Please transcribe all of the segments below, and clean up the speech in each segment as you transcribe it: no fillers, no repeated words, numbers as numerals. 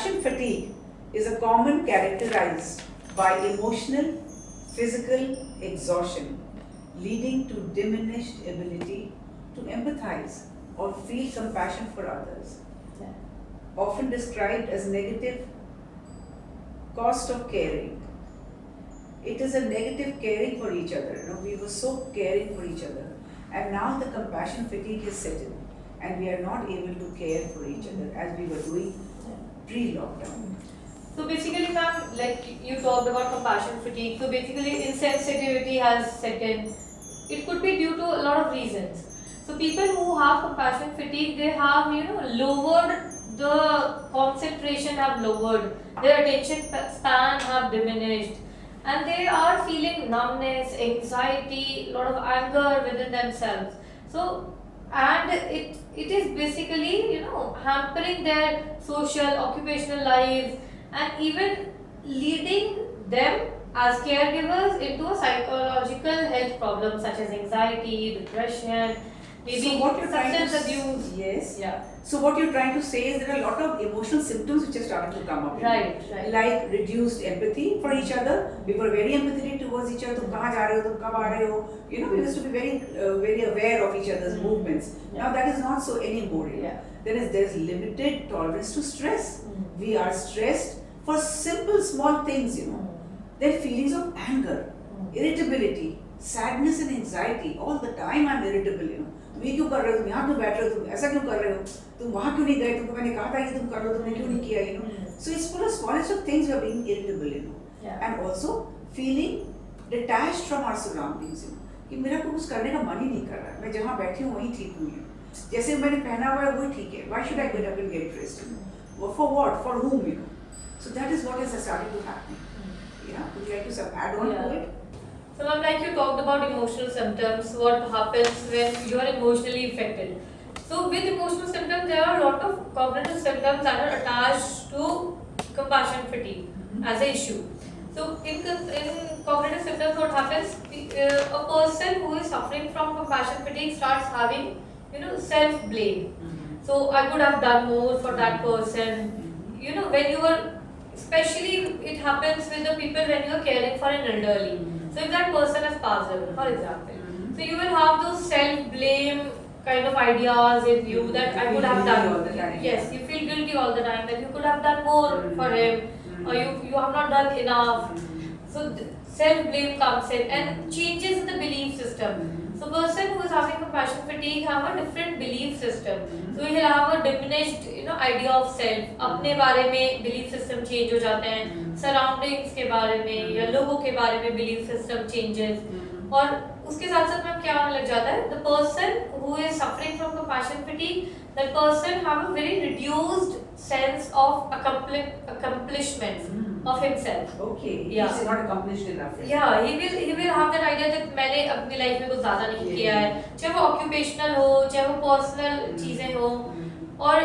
Compassion fatigue is a common characterized by emotional, physical exhaustion, leading to diminished ability to empathize or feel compassion for others. Often described as negative cost of caring. It is a negative caring for each other. You know, we were so caring for each other, and now the compassion fatigue is set in, and we are not able to care for each other as we were doing pre-lockdown. So basically, ma'am, like you talked about compassion fatigue. So basically, insensitivity has set in. It could be due to a lot of reasons. So people who have compassion fatigue, they have lowered the concentration, have lowered their attention span, have diminished, and they are feeling numbness, anxiety, a lot of anger within themselves. So and it is basically hampering their social occupational lives, and even leading them as caregivers into a psychological health problems such as anxiety, depression, maybe So what you're trying to substance abuse. Yes. Yeah. So what you're trying to say is there are a lot of emotional symptoms which are starting to come up. you know. Right. Like reduced empathy for each other. We were very empathetic towards each other. तुम कहाँ जा रहे हो? तुम कब आ रहे हो? You know, we used to be very aware of each other's movements. Yeah. Now that is not so anymore. You know. Yeah. There's limited tolerance to stress. We are stressed for simple small things. You know. Then feelings of anger, irritability, sadness and anxiety. All the time I'm irritable. You know. तुम ये क्यों कर रहे हो? तुम यहाँ क्यों बैठ रहे हो? तुम ऐसा क्यों कर रहे हो? तुम वहाँ क्यों नहीं गए? तुमको मैंने कहा था कि तुम कर लो, तुमने क्यों नहीं किया? You know. So it's for the smallest of things we are being irritable. You know. Yeah. And also feeling detached from our surroundings. You know. कि मेरा कुछ करने का मन ही नहीं कर रहा है. मैं जहाँ बैठी हूँ वहीं ठीक हूँ. जैसे मैंने पहना हुआ है वही ठीक है. Why should I get up and get dressed? You know. For what? For whom? You know. So that is what has started to happen. Yeah. Would you like to add on to it? So ma'am, like you talked about emotional symptoms, what happens when you are emotionally affected. So with emotional symptoms, there are a lot of cognitive symptoms that are attached to compassion fatigue as an issue. So in cognitive symptoms, what happens? A person who is suffering from compassion fatigue starts having, self-blame. So I could have done more for that person. When you are, especially it happens with the people when you are caring for an elderly. So if that person has passed away, for example, so you will have those self-blame kind of ideas in you that I could have done all the time. Yes, you feel guilty all the time that you could have done more for him, or you have not done enough. So self-blame comes in and changes in the belief system. So person who is having compassion fatigue have a different belief system. So he'll have a diminished, idea of self. अपने बारे में belief system change हो जाते हैं, surroundings के बारे में या लोगों के बारे में belief system changes. और उसके साथ साथ में क्या होने लग जाता है? The person who is suffering from compassion fatigue, that person have a very reduced sense of accomplishments of himself. Okay. Yeah. He's not accomplished enough. Right? Yeah, he will have that idea that मैंने अपनी life में कुछ ज़्यादा नहीं किया है, चाहे वो occupational हो, चाहे वो personal चीजें हो, और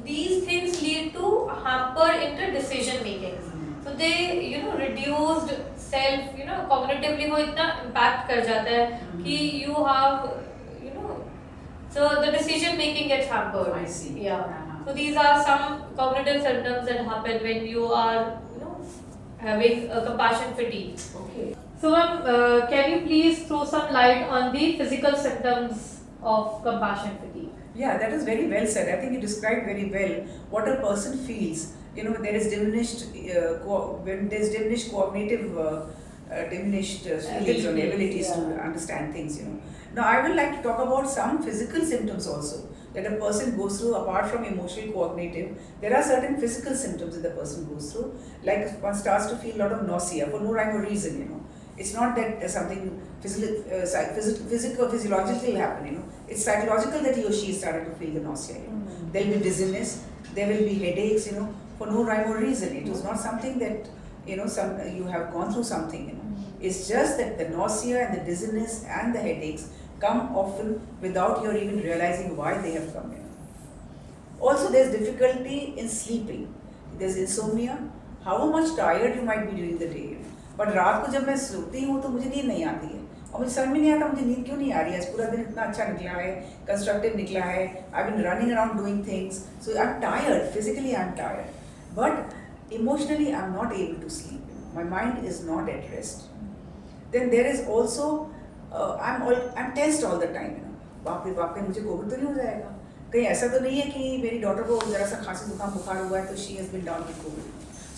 these things lead to hamper into decision making. So they reduced self, cognitively वो इतना impact कर जाता है कि you have so the decision making gets hampered. I see. Yeah. So these are some cognitive symptoms that happen when you are having a compassion fatigue. Okay. So ma'am, can you please throw some light on the physical symptoms of compassion fatigue? Yeah, that is very well said. I think you described very well what a person feels. There is diminished when there is diminished cognitive, diminished feelings or abilities to understand things. Now, I would like to talk about some physical symptoms also that a person goes through apart from emotional, cognitive. There are certain physical symptoms that the person goes through, like one starts to feel a lot of nausea for no rhyme or reason. It's not that something physical, physiological will happen. It's psychological that he or she started to feel the nausea. There will be dizziness, there will be headaches. For no rhyme or reason. It was not something that you have gone through something. It's just that the nausea and the dizziness and the headaches come often without your even realizing why they have come. Also, there's difficulty in sleeping. There's insomnia. How much tired you might be during the day. But रात को जब मैं सोती हूँ तो मुझे नींद नहीं आती है और मुझे समझ में नहीं आता मुझे नींद क्यों नहीं आ रही है. आज पूरा दिन इतना अच्छा निकला है, कंस्ट्रक्टिव निकला है. I've been running around doing things, so I'm tired. Physically, I'm tired. but emotionally I'm not able to sleep. My mind is not at rest. Then there is also I'm tensed all the time. बाप रे बाप, कहीं मुझे Covid तो नहीं हो जाएगा, कहीं ऐसा तो नहीं है कि मेरी डॉटर को जरा सा खांसी जुकाम बुखार हुआ है तो she has been down with COVID.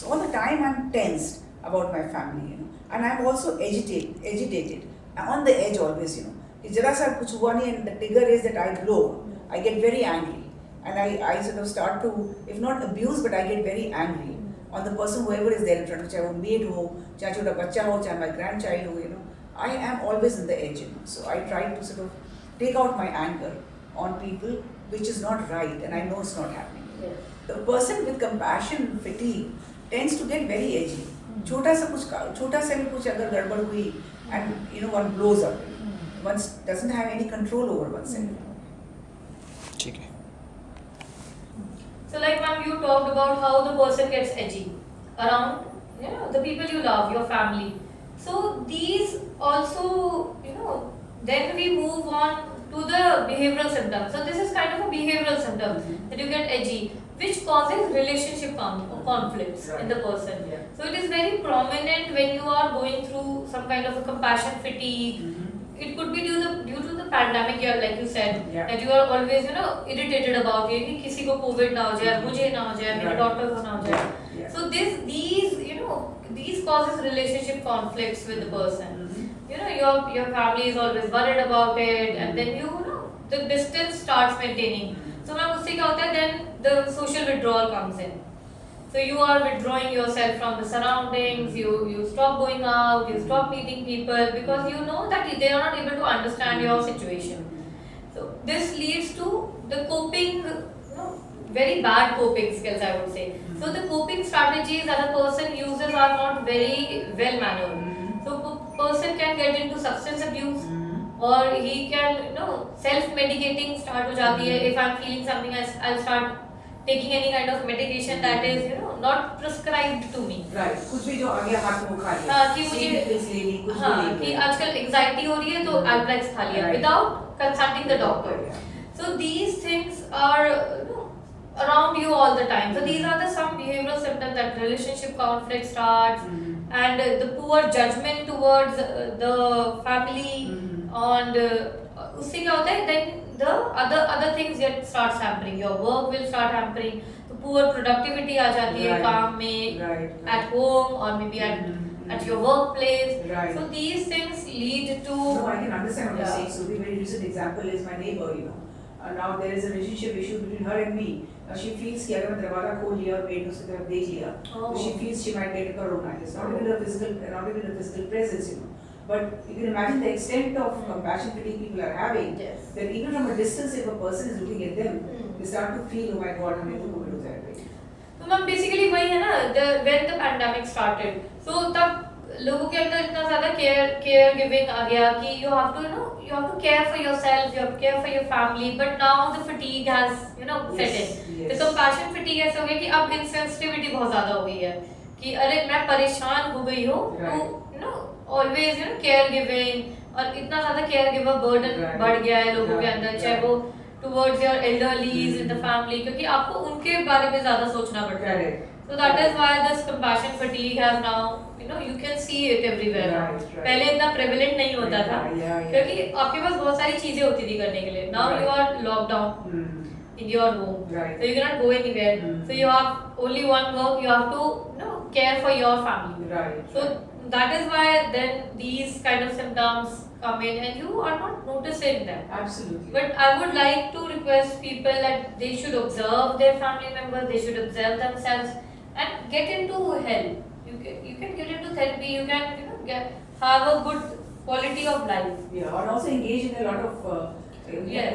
So all the time I'm tensed about my family, and I'm also agitated, on the edge always, कि जरा सा कुछ हुआ नहीं and the trigger is that I blow, I get very angry, and I sort of start to, if not abuse, but I get very angry on the person whoever is there in front of me, चाहे वो maid हो, चाहे छोटा बच्चा हो, चाहे my grandchild हो, I am always in the edge, so I try to sort of take out my anger on people, which is not right, and I know it's not happening. Yes. The person with compassion fatigue tends to get very edgy. छोटा सा भी कुछ अगर गड़बड़ हुई, and one blows up. One doesn't have any control over oneself. ठीक है. So like ma'am, you talked about how the person gets edgy around, the people you love, your family. So these also, then we move on to the behavioral symptoms. So this is kind of a behavioral symptom that you get edgy, which causes relationship conflicts in the person. Yeah. So it is very prominent when you are going through some kind of a compassion fatigue. It could be due to the pandemic year, like you said, that you are always, irritated about it. कि किसी को COVID ना हो जाए, मुझे ना हो जाए, मेरे daughter को ना हो जाए. Yeah. So these causes relationship conflicts with the person. Your family is always worried about it, and then the distance starts maintaining. So now उससे क्या होता है? Then the social withdrawal comes in. So you are withdrawing yourself from the surroundings, you stop going out, you stop meeting people because you know that they are not able to understand your situation. So this leads to the coping, very bad coping skills, I would say. So the coping strategies that a person uses are not very well mannered. So a person can get into substance abuse, or he can, self-medicating start हो जाती है. If I'm feeling something, I'll start taking any kind of medication that is, not prescribed to me. Right. कुछ भी जो आ गया हाथ में उठा लिया. हाँ कि मुझे pills ले ली, कुछ भी हाँ ले कि लिया. आजकल anxiety हो रही है तो Alprax खा लिया without consulting the doctor. So these things are around you all the time. So these are the some behavioral symptoms that relationship conflict starts, and the poor judgment towards the family, and उससे क्या होता है? Then the other things starts hampering. Your work will start hampering. तो poor productivity आ जाती है काम में, at home or maybe at your workplace. Right. So these things lead to. No, I can understand what you're saying. So the very recent example is my neighbor. Now there is a relationship issue between her and me. She feels कि अगर मैं दरवाजा खोल लिया और पेट उसकी तरफ देख लिया, तो she feels she might get corona. It's not even a physical presence, But you can imagine the extent of compassion fatigue people are having. Yes. That even from a distance, if a person is looking at them, they start to feel, oh my God, हमें तो COVID हो जाएगा. तो ma'am basically वही है ना, when the pandemic started, so तब लोगों के अंदर इतना ज़्यादा care giving आ गया कि you have to care for yourself, you have to care for your family, but now the fatigue has set in. Yes. तो compassion fatigue ऐसा हो गया कि अब insensitivity बहुत ज़्यादा हो गई है कि अरे मैं परेशान हो गई हूँ, तो always care giving, और इतना ज़्यादा care giver burden बढ़ गया है लोगों के अंदर, चाहे वो towards your elderlies in the family, क्योंकि आपको उनके बारे में ज़्यादा सोचना पड़ता है. So that is why this compassion fatigue has now, you can see it everywhere. Right. पहले इतना prevalent नहीं होता था, क्योंकि आपके पास बहुत सारी चीजें होती थी करने के लिए. Now you are locked down in your home, so you cannot go anywhere. So you have only one work. You have to, care for your family. Right. So that is why then these kind of symptoms come in, and you are not noticing them. Absolutely. But I would like to request people that they should observe their family members, they should observe themselves, and get into help. You can get into therapy. You can have a good quality of life. Yeah, and also engage in a lot of Yes.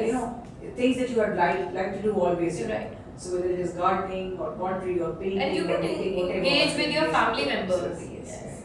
things that you would like to do always. Right. So whether it is gardening or pottery or painting And you or can knitting, whatever. engage with your family members. Absolutely, yes.